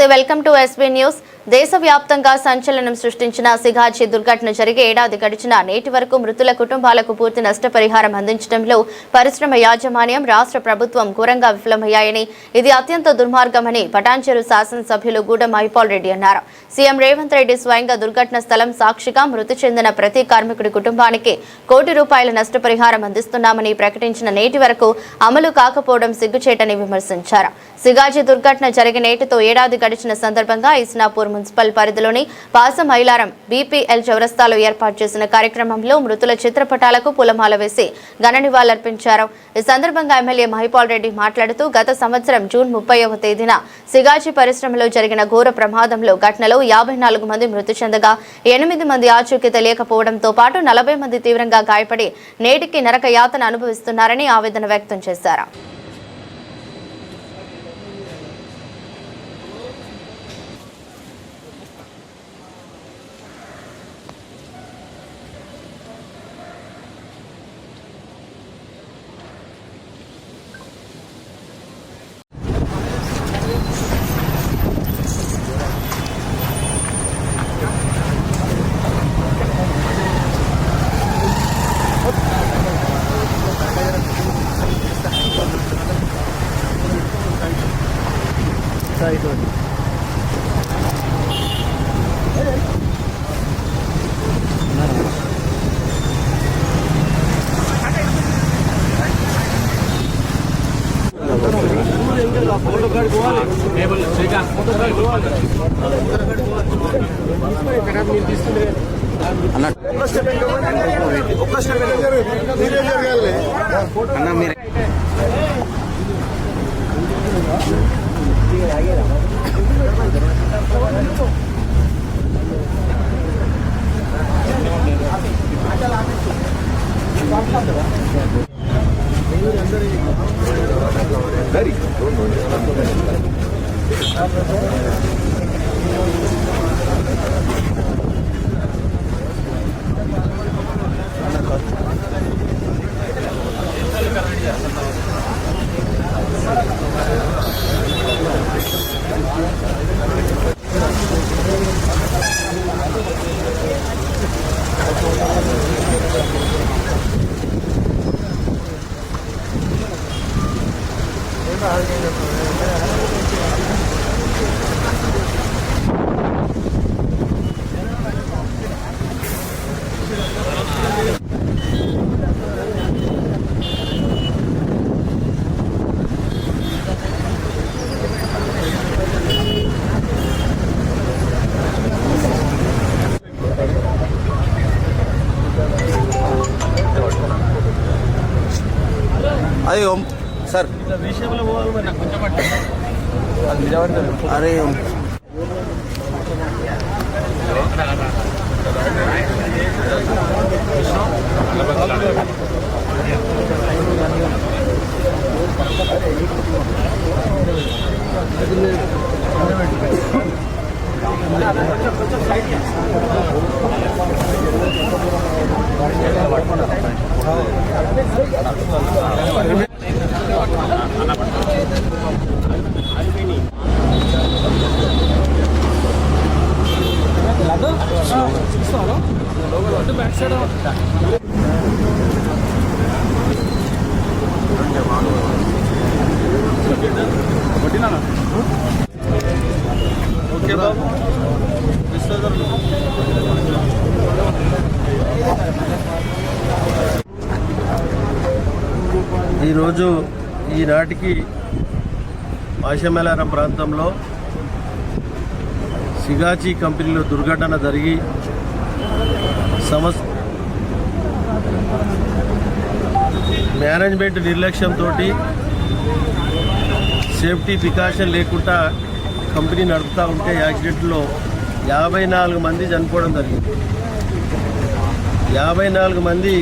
నమస్తే, welcome to SB news. దేశవ్యాప్తంగా సంచలనం సృష్టించిన సిగాచి దుర్ఘటన జరిగి ఏడాది గడిచిన నేటి వరకు మృతుల కుటుంబాలకు పూర్తి నష్టపరిహారం అందించడంలో పరిశ్రమ యాజమాన్యం, రాష్ట్ర ప్రభుత్వం ఘోరంగా విఫలమయ్యాయని, ఇది అత్యంత దుర్మార్గమని పటాన్చెరు శాసనసభ్యులు గూడెం మహిపాల్ రెడ్డి అన్నారు. సీఎం రేవంత్ రెడ్డి స్వయంగా దుర్ఘటన స్థలం సాక్షిగా మృతి చెందిన ప్రతి కార్మికుడి కుటుంబానికి ₹1 కోటి నష్టపరిహారం అందిస్తున్నామని ప్రకటించిన నేటి వరకు అమలు కాకపోవడం సిగ్గుచేటని విమర్శించారు. సిగాచి దుర్ఘటన జరిగిన నేటితో ఏడాది గడిచిన సందర్భంగా ఇస్నాపూర్ మున్సిపల్ పరిధిలోని పాసం ఐలారం బీపీఎల్ చౌరస్తాలో ఏర్పాటు చేసిన కార్యక్రమంలో మృతుల చిత్రపటాలకు పూలమాల వేసి ఘన నివాళులర్పించారు. ఈ సందర్భంగా ఎమ్మెల్యే మహిపాల్ రెడ్డి మాట్లాడుతూ, గత సంవత్సరం జూన్ 30వ తేదీన సిగాచి పరిశ్రమలో జరిగిన ఘోర ప్రమాదంలో ఘటనలో 54 మంది మృతి చెందగా 8 మంది ఆచూకీ తెలియకపోవడంతో పాటు 40 మంది తీవ్రంగా గాయపడి నేటికి నరక యాతన అనుభవిస్తున్నారని ఆవేదన వ్యక్తం చేశారు. अरे ओम सर अरे ओम ఈరోజు ఈనాటికి పాశమేలారం ప్రాంతంలో సిగాచి కంపెనీలో దుర్ఘటన జరిగి మేనేజ్మెంట్ నిర్లక్ష్యంతో సేఫ్టీ ప్రికాషన్ లేకుండా కంపెనీ నడుపుతూ ఉంటే యాక్సిడెంట్లో 54 మంది చనిపోవడం జరిగింది. 54 మంది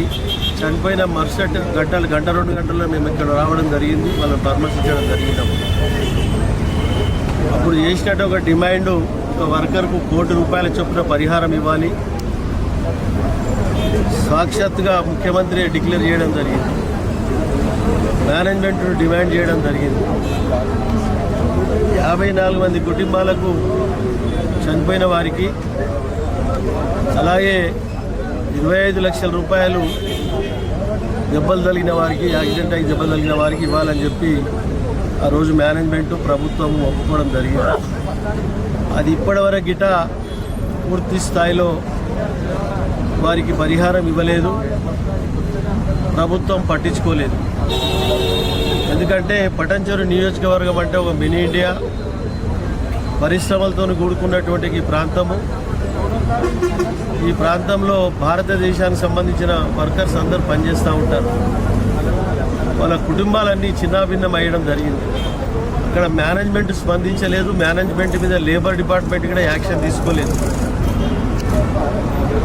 చనిపోయిన మరుసటి గంట 2 గంటల్లో మేము ఇక్కడ రావడం జరిగింది, వాళ్ళని పరామర్శించడం జరిగింది. అప్పుడు చేసినట్టు ఒక డిమాండ్, ఒక వర్కర్కు ₹1 కోటి చొప్పున పరిహారం ఇవ్వాలి, సాక్షాత్తుగా ముఖ్యమంత్రి డిక్లేర్ చేయడం జరిగింది, మేనేజ్మెంట్ డిమాండ్ చేయడం జరిగింది. 54 మంది కుటుంబాలకు చనిపోయిన వారికి, అలాగే 25 లక్షల రూపాయలు దెబ్బలు తగిలిన వారికి, యాక్సిడెంట్ అయి దెబ్బలు తగిలిన వారికి ఇవ్వాలని చెప్పి ఆ రోజు మేనేజ్మెంటు ప్రభుత్వం ఒప్పుకోవడం జరిగింది. అది ఇప్పటివరకు గిట పూర్తి స్థాయిలో వారికి పరిహారం ఇవ్వలేదు, ప్రభుత్వం పట్టించుకోలేదు. ఎందుకంటే పటాన్చెరు నియోజకవర్గం అంటే ఒక మినీ ఇండియా, పరిశ్రమలతో కూడుకున్నటువంటి ఈ ప్రాంతము. ఈ ప్రాంతంలో భారతదేశానికి సంబంధించిన వర్కర్స్ అందరూ పనిచేస్తూ ఉంటారు. వాళ్ళ కుటుంబాలన్నీ చిన్నాభిన్నం అయ్యడం జరిగింది. అక్కడ మేనేజ్మెంట్ స్పందించలేదు, మేనేజ్మెంట్ మీద లేబర్ డిపార్ట్మెంట్ కూడా యాక్షన్ తీసుకోలేదు.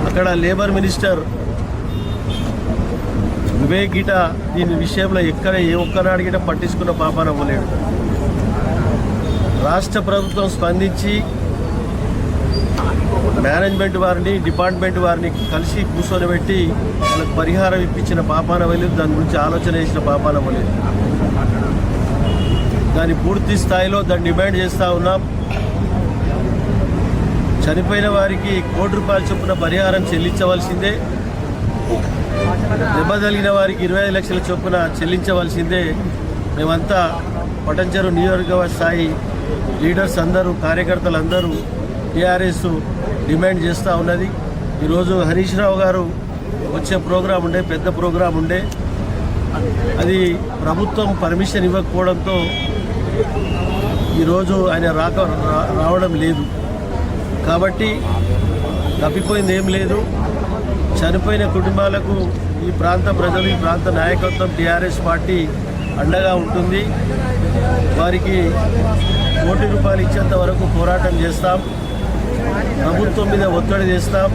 అక్కడ లేబర్ మినిస్టర్ వివేక్ గిట దీని విషయంలో ఎక్కడ ఏ ఒక్కనాడు గిట పట్టించుకున్న పాపాన అవ్వలేడు. రాష్ట్ర ప్రభుత్వం స్పందించి మేనేజ్మెంట్ వారిని, డిపార్ట్మెంట్ వారిని కలిసి కూర్చొని పెట్టి వాళ్ళకి పరిహారం ఇప్పించిన పాపాన అవ్వలేదు, దాని గురించి ఆలోచన చేసిన పాపాన అవ్వలేదు. దాన్ని పూర్తి స్థాయిలో దాన్ని డిమాండ్ చేస్తూ ఉన్నాం. చనిపోయిన వారికి ₹1 కోటి చొప్పున పరిహారం చెల్లించవలసిందే, దెబ్బ తగిలిన వారికి 25 లక్షల చొప్పున చెల్లించవలసిందే. మేమంతా పటాన్చెరు నియోజకవర్గ స్థాయి లీడర్స్ అందరూ, కార్యకర్తలందరూ టీఆర్ఎస్ డిమాండ్ చేస్తూ ఉన్నది. ఈరోజు హరీష్ రావు గారు వచ్చే ప్రోగ్రాం ఉండే, పెద్ద ప్రోగ్రాం ఉండే, అది ప్రభుత్వం పర్మిషన్ ఇవ్వకపోవడంతో ఈరోజు ఆయన రావడం లేదు. కాబట్టి తప్పిపోయింది ఏం లేదు. చనిపోయిన కుటుంబాలకు ఈ ప్రాంత ప్రజలు, ఈ ప్రాంత నాయకత్వం, టీఆర్ఎస్ పార్టీ అండగా ఉంటుంది. వారికి ₹1 కోటి ఇచ్చేంత వరకు పోరాటం చేస్తాం, ప్రభుత్వం మీద ఒత్తిడి చేస్తాం.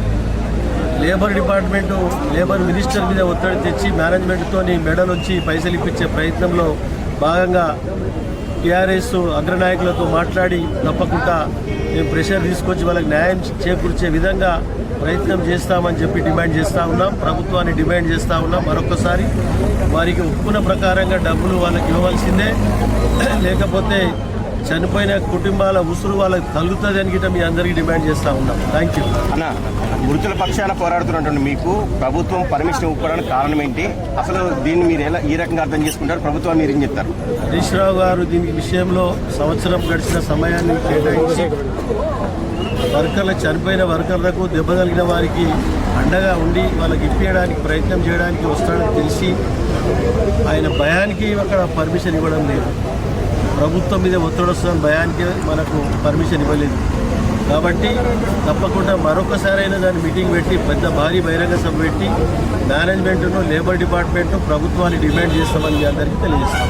లేబర్ డిపార్ట్మెంటు, లేబర్ మినిస్టర్ మీద ఒత్తిడి తెచ్చి మేనేజ్మెంట్తో మెడల్ వచ్చి పైసలు ఇప్పించే ప్రయత్నంలో భాగంగా టీఆర్ఎస్ అగ్రనాయకులతో మాట్లాడి తప్పకుండా మేము ప్రెషర్ తీసుకొచ్చి వాళ్ళకి న్యాయం చేకూర్చే విధంగా ప్రయత్నం చేస్తామని చెప్పి డిమాండ్ చేస్తూ ఉన్నాం. ప్రభుత్వాన్ని డిమాండ్ చేస్తూ ఉన్నాం. మరొకసారి వారికి ఒప్పుకున్న ప్రకారంగా డబ్బులు వాళ్ళకి ఇవ్వవలసిందే, లేకపోతే చనిపోయిన కుటుంబాల ఉసురు వాళ్ళకి తగులుతుంది అని గిట్ట మీ అందరికీ డిమాండ్ చేస్తూ ఉన్నాం. Thank you. అన్న, మృతుల పక్షాన పోరాడుతున్నటువంటి మీకు ప్రభుత్వం పర్మిషన్ ఇవ్వడానికి కారణం ఏంటి? అసలు దీన్ని మీరు ఎలా ఈ రకంగా అర్థం చేసుకుంటారు? ప్రభుత్వాన్ని మీరు ఏం చెప్తారు? హరీష్ రావు గారు దీని విషయంలో సంవత్సరం గడిచిన సమయాన్ని కేటాయించి చనిపోయిన వర్కర్లకు, దెబ్బ తగిలిన వారికి అండగా ఉండి వాళ్ళకి ఇప్పించడానికి ప్రయత్నం చేయడానికి వస్తాడని తెలిసి ఆయన భయానికి అక్కడ పర్మిషన్ ఇవ్వడం లేదు. ప్రభుత్వం మీద ఒత్తిడి వస్తున్న భయానికి మనకు పర్మిషన్ ఇవ్వలేదు. కాబట్టి తప్పకుండా మరొకసారైనా దాన్ని మీటింగ్ పెట్టి పెద్ద భారీ బహిరంగ సభ పెట్టి మేనేజ్మెంట్ను, లేబర్ డిపార్ట్మెంట్ను, ప్రభుత్వాన్ని డిమాండ్ చేస్తామని మీ అందరికీ తెలియజేస్తాం.